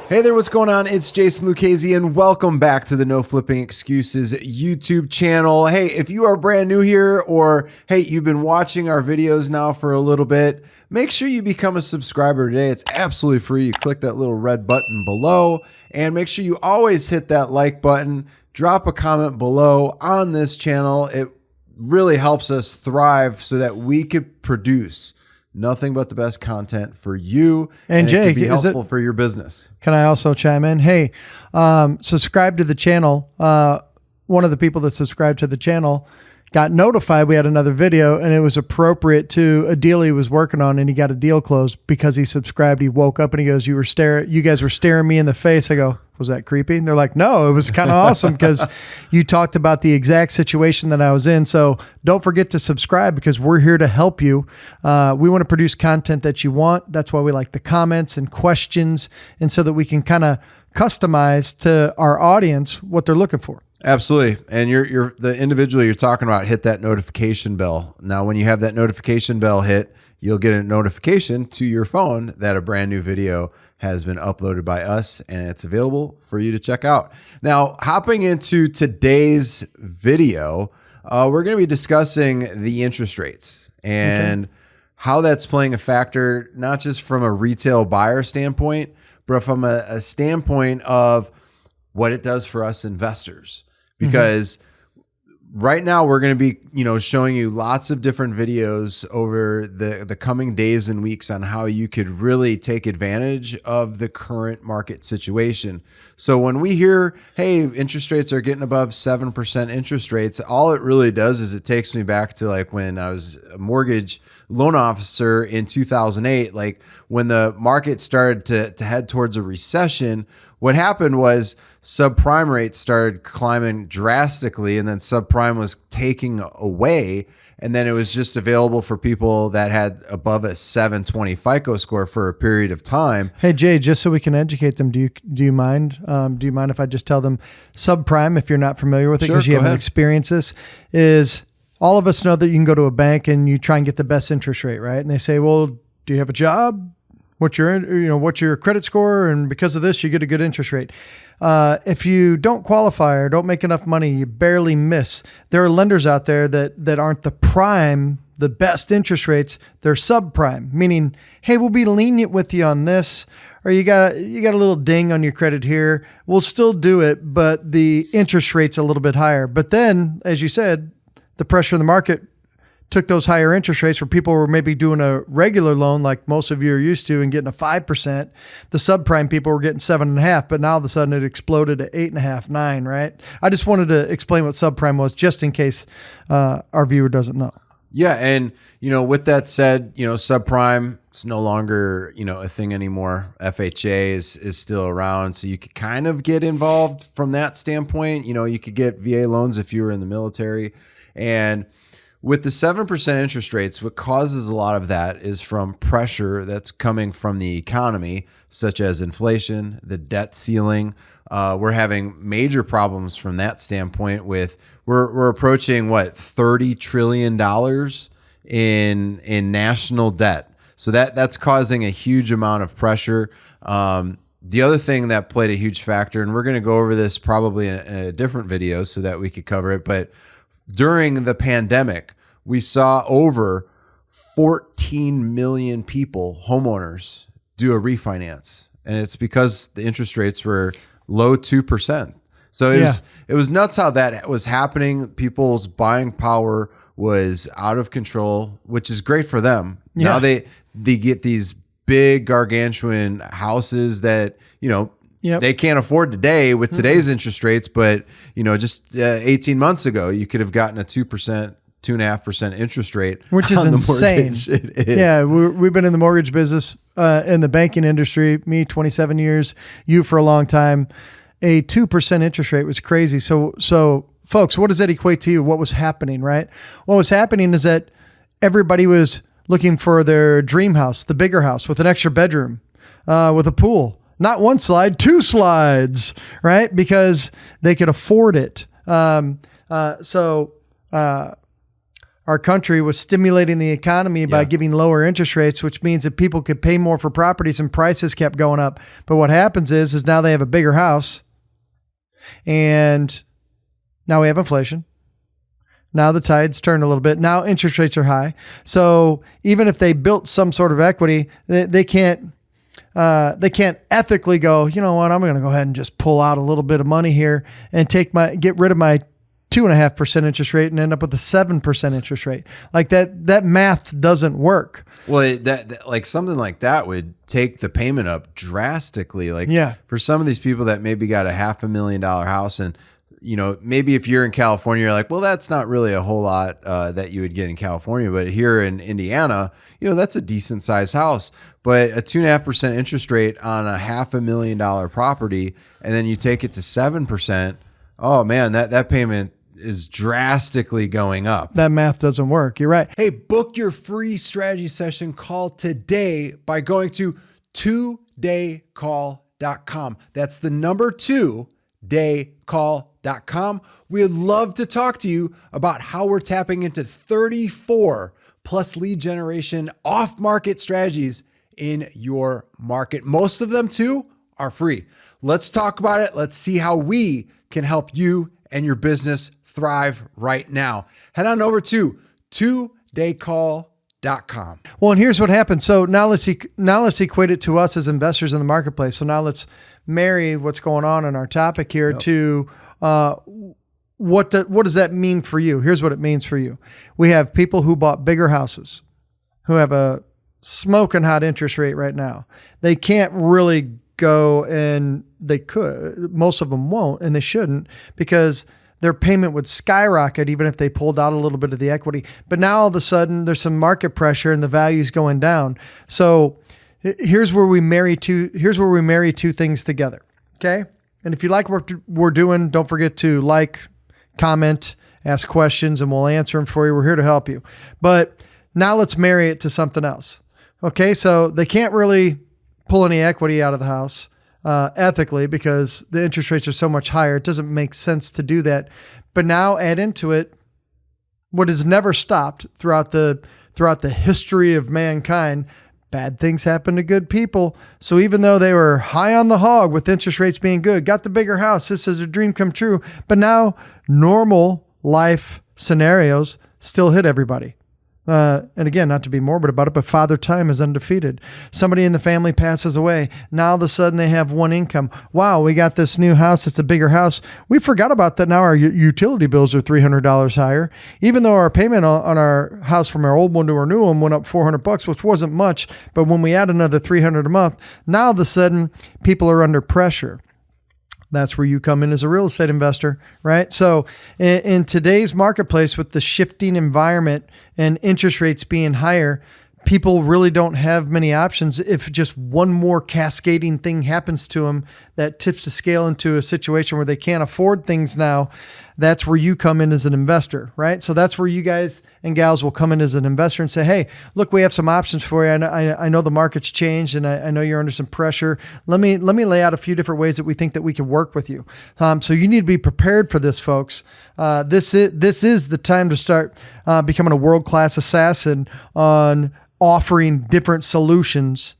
Hey there, what's going on? It's Jason Lucchesi, and welcome back to the No Flipping Excuses YouTube channel. Hey, if you are brand new here, or hey, you've been watching our videos now for a little bit, make sure you become a subscriber today. It's absolutely free. You click that little red button below, and make sure you always hit that like button. Drop a comment below on this channel. It really helps us thrive so that we could produce nothing but the best content for you, and Jay, it can be helpful for your business. Can I also chime in? Hey, subscribe to the channel. One of the people that subscribed to the channel got notified we had another video, and it was appropriate to a deal he was working on, and he got a deal closed because he subscribed. He woke up and he goes, you guys were staring me in the face. I go, was that creepy? And they're like, no, it was kind of awesome because you talked about the exact situation that I was in. So don't forget to subscribe because we're here to help you. We want to produce content that you want. That's why we like the comments and questions, and so that we can kind of customize to our audience what they're looking for. Absolutely. And you're the individual you're talking about, hit that notification bell. Now, when you have that notification bell hit, you'll get a notification to your phone that a brand new video has been uploaded by us, and it's available for you to check out. Now, hopping into today's video, we're going to be discussing the interest rates and how that's playing a factor, not just from a retail buyer standpoint, but from a standpoint of what it does for us investors. Because right now we're going to be, showing you lots of different videos over the coming days and weeks on how you could really take advantage of the current market situation. So when we hear, hey, interest rates are getting above 7% interest rates, all it really does is it takes me back to like when I was a mortgage loan officer in 2008, like when the market started to head towards a recession. What happened was subprime rates started climbing drastically, and then subprime was taking away, and then it was just available for people that had above a 720 FICO score for a period of time. Hey Jay, just so we can educate them, do you mind? Do you mind if I just tell them subprime, if you're not familiar with it, because you haven't experienced this, is all of us know that you can go to a bank and you try and get the best interest rate, right? And they say, well, do you have a job? What's your credit score? And because of this, you get a good interest rate. If you don't qualify or don't make enough money, you barely miss. There are lenders out there that aren't the prime, the best interest rates. They're subprime, meaning, hey, we'll be lenient with you on this, or you got a little ding on your credit here. We'll still do it, but the interest rate's a little bit higher. But then, as you said, the pressure in the market took those higher interest rates where people were maybe doing a regular loan like most of you are used to and getting a 5%. The subprime people were getting 7.5%, but now all of a sudden it exploded to 8.5%, 9%, right? I just wanted to explain what subprime was just in case our viewer doesn't know. Yeah. And, with that said, subprime, it's no longer, a thing anymore. FHA is still around. So you could kind of get involved from that standpoint. You could get VA loans if you were in the military. And with the 7% interest rates, what causes a lot of that is from pressure that's coming from the economy, such as inflation, the debt ceiling. We're having major problems from that standpoint with we're approaching $30 trillion in national debt. So that's causing a huge amount of pressure. The other thing that played a huge factor, and we're going to go over this probably in a different video so that we could cover it, but during the pandemic, we saw over 14 million people, homeowners, do a refinance. And it's because the interest rates were low 2%. So it was nuts how that was happening. People's buying power was out of control, which is great for them. Yeah. Now they get these big gargantuan houses that, they can't afford today with today's interest rates, but just 18 months ago, you could have gotten a 2.5% interest rate, which is insane. It is. Yeah, we've been in the mortgage business, in the banking industry. Me, 27 years. You for a long time. A 2% interest rate was crazy. So, folks, what does that equate to you? What was happening, right? What was happening is that everybody was looking for their dream house, the bigger house with an extra bedroom, with a pool. Not one slide, 2 slides, right? Because they could afford it. Our our country was stimulating the economy by giving lower interest rates, which means that people could pay more for properties and prices kept going up. But what happens is now they have a bigger house, and now we have inflation. Now the tide's turned a little bit. Now interest rates are high. So even if they built some sort of equity, they can't ethically go, you know what, I'm going to go ahead and just pull out a little bit of money here and get rid of my 2.5% interest rate and end up with a 7% interest rate. Like that math doesn't work. Well, like something like that would take the payment up drastically. Like for some of these people that maybe got a $500,000 house, and maybe if you're in California, you're like, well, that's not really a whole lot that you would get in California. But here in Indiana, that's a decent sized house. But a 2.5% interest rate on a $500,000 property, and then you take it to 7%. Oh man, that payment is drastically going up. That math doesn't work. You're right. Hey, book your free strategy session call today by going to 2daycall.com. That's the number 2daycall.com. We'd love to talk to you about how we're tapping into 34 plus lead generation off-market strategies in your market. Most of them too are free. Let's talk about it. Let's see how we can help you and your business thrive right now. Head on over to 2daycall.com. Well, and here's what happened. So now let's equate it to us as investors in the marketplace. So now let's marry what's going on in our topic here to what does that mean for you? Here's what it means for you. We have people who bought bigger houses, who have a smoking hot interest rate right now. They can't really go, and they could. Most of them won't, and they shouldn't, because their payment would skyrocket even if they pulled out a little bit of the equity. But now all of a sudden there's some market pressure and the value's going down. So here's where we marry two things together. Okay. And if you like what we're doing, don't forget to like, comment, ask questions, and we'll answer them for you. We're here to help you. But now let's marry it to something else. Okay. So they can't really pull any equity out of the house ethically, because the interest rates are so much higher. It doesn't make sense to do that. But now add into it what has never stopped throughout the history of mankind. Bad things happen to good people. So even though they were high on the hog with interest rates being good, got the bigger house, this is a dream come true. But now normal life scenarios still hit everybody. And again, not to be morbid about it, but Father Time is undefeated. Somebody in the family passes away. Now all of a sudden they have one income. Wow, we got this new house. It's a bigger house. We forgot about that. Now our utility bills are $300 higher. Even though our payment on our house from our old one to our new one went up $400, which wasn't much. But when we add another $300 a month, now all of a sudden people are under pressure. That's where you come in as a real estate investor, right? So in today's marketplace, with the shifting environment and interest rates being higher, people really don't have many options. If just one more cascading thing happens to them that tips the scale into a situation where they can't afford things now, that's where you come in as an investor, right? So that's where you guys and gals will come in as an investor and say, hey, look, we have some options for you. I know the market's changed, and I know you're under some pressure. Let me lay out a few different ways that we think that we can work with you. So you need to be prepared for this, folks. This is the time to start becoming a world-class assassin on offering different solutions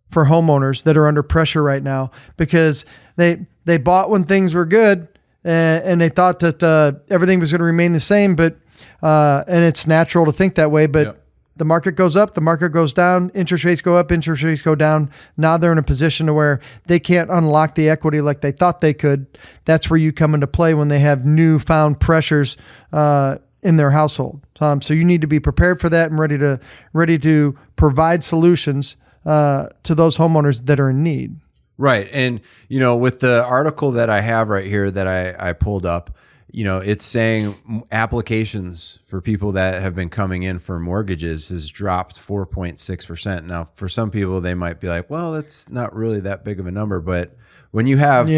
for homeowners that are under pressure right now, because they bought when things were good, and they thought that everything was going to remain the same. But and it's natural to think that way. But the market goes up, the market goes down, interest rates go up, interest rates go down. Now they're in a position to where they can't unlock the equity like they thought they could. That's where you come into play when they have newfound pressures in their household. So you need to be prepared for that and ready to provide solutions to those homeowners that are in need. Right. And, with the article that I have right here that I pulled up, it's saying applications for people that have been coming in for mortgages has dropped 4.6%. Now, for some people, they might be like, well, that's not really that big of a number. But when you have,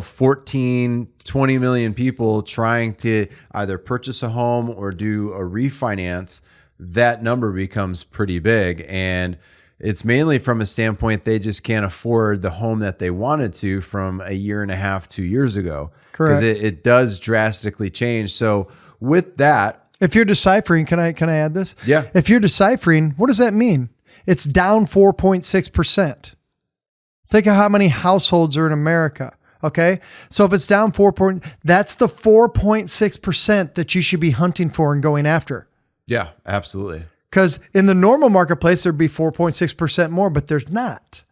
14, 20 million people trying to either purchase a home or do a refinance, that number becomes pretty big. And it's mainly from a standpoint they just can't afford the home that they wanted to from a year and a half, 2 years ago. Correct. Because it does drastically change. So with that, If you're deciphering, can I add this? Yeah. If you're deciphering, what does that mean? It's down 4.6%. Think of how many households are in America. Okay. So if it's down that's the 4.6% that you should be hunting for and going after. Yeah, absolutely. Because in the normal marketplace, there'd be 4.6% more, but there's not.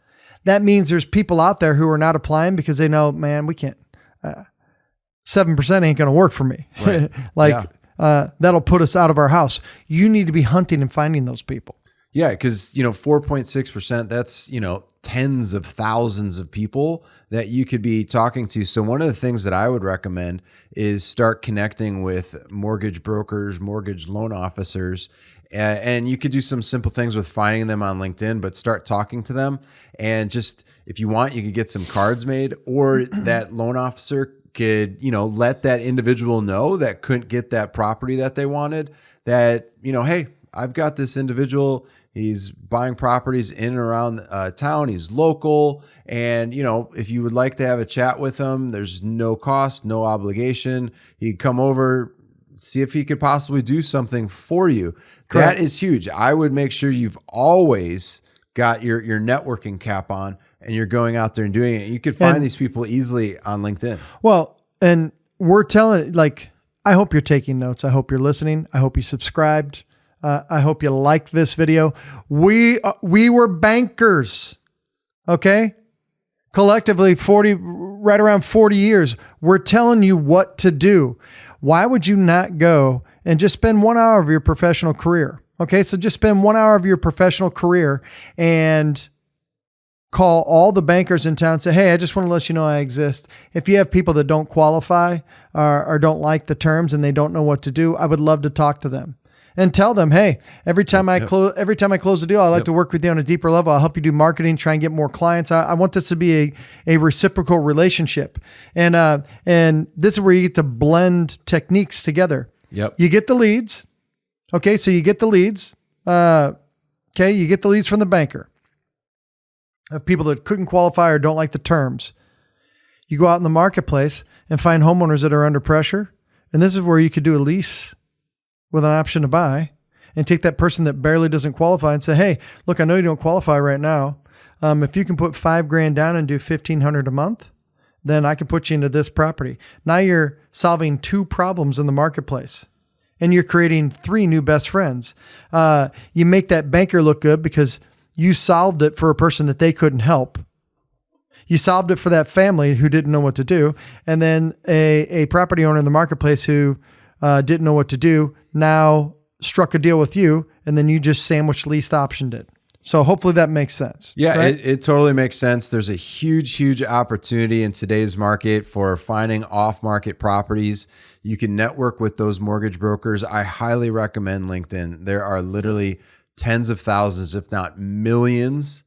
That means there's people out there who are not applying because they know, man, we can't, 7% ain't going to work for me. Right. That'll put us out of our house. You need to be hunting and finding those people. Yeah. Cause 4.6%, that's, tens of thousands of people that you could be talking to. So one of the things that I would recommend is start connecting with mortgage brokers, mortgage loan officers, and you could do some simple things with finding them on LinkedIn, but start talking to them. And just, if you want, you could get some cards made, or that loan officer could, let that individual know that couldn't get that property that they wanted, that, hey, I've got this individual, he's buying properties in and around town. He's local. And, if you would like to have a chat with him, there's no cost, no obligation. He'd come over, see if he could possibly do something for you. Correct. That is huge. I would make sure you've always got your networking cap on and you're going out there and doing it. You could find these people easily on LinkedIn. Well, and we're telling, I hope you're taking notes. I hope you're listening. I hope you subscribed. I hope you like this video. We were bankers, okay? Collectively, right around 40 years. We're telling you what to do. Why would you not go and just spend 1 hour of your professional career? Okay, so just spend 1 hour of your professional career and call all the bankers in town and say, hey, I just want to let you know I exist. If you have people that don't qualify or don't like the terms and they don't know what to do, I would love to talk to them. And tell them, hey, every time I close a deal, I like to work with you on a deeper level. I'll help you do marketing, try and get more clients. I want this to be a reciprocal relationship. And this is where you get to blend techniques together. Yep. You get the leads. Okay. So you get the leads. Okay. You get the leads from the banker of people that couldn't qualify or don't like the terms. You go out in the marketplace and find homeowners that are under pressure. And this is where you could do a lease with an option to buy and take that person that barely doesn't qualify and say, hey, look, I know you don't qualify right now. If you can put $5,000 down and do $1,500 a month, then I can put you into this property. Now you're solving 2 problems in the marketplace and you're creating 3 new best friends. You make that banker look good because you solved it for a person that they couldn't help. You solved it for that family who didn't know what to do. And then a property owner in the marketplace who didn't know what to do, now struck a deal with you, and then you just sandwich least optioned it. So hopefully that makes sense. Yeah, right? it totally makes sense. There's a huge opportunity in today's market for finding off-market properties. You can network with those mortgage brokers. I highly recommend LinkedIn. There are literally tens of thousands, if not millions,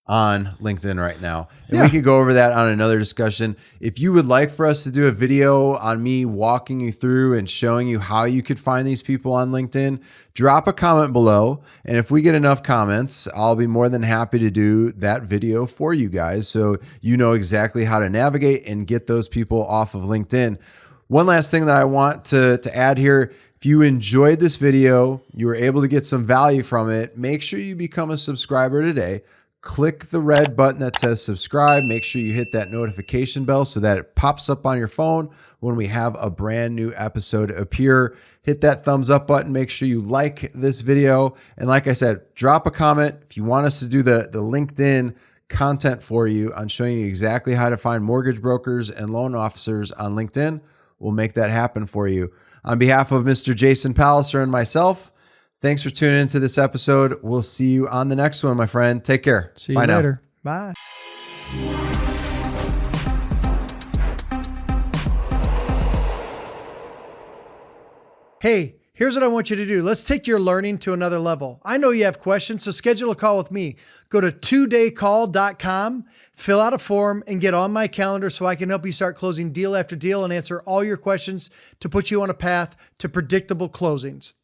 on LinkedIn right now. And we could go over that on another discussion. If you would like for us to do a video on me walking you through and showing you how you could find these people on LinkedIn, drop a comment below. And if we get enough comments, I'll be more than happy to do that video for you guys so you know exactly how to navigate and get those people off of LinkedIn. One last thing that I want to add here. If you enjoyed this video, you were able to get some value from it, make sure you become a subscriber today. Click the red button that says subscribe. Make sure you hit that notification bell so that it pops up on your phone when we have a brand new episode appear. Hit that thumbs up button. Make sure you like this video. And like I said, drop a comment if you want us to do the LinkedIn content for you on showing you exactly how to find mortgage brokers and loan officers on LinkedIn. We'll make that happen for you. On behalf of Mr. Jason Palliser and myself, thanks for tuning into this episode. We'll see you on the next one, my friend. Take care. See you later. Bye. Hey, here's what I want you to do. Let's take your learning to another level. I know you have questions, so schedule a call with me. Go to todaycall.com, fill out a form, and get on my calendar so I can help you start closing deal after deal and answer all your questions to put you on a path to predictable closings.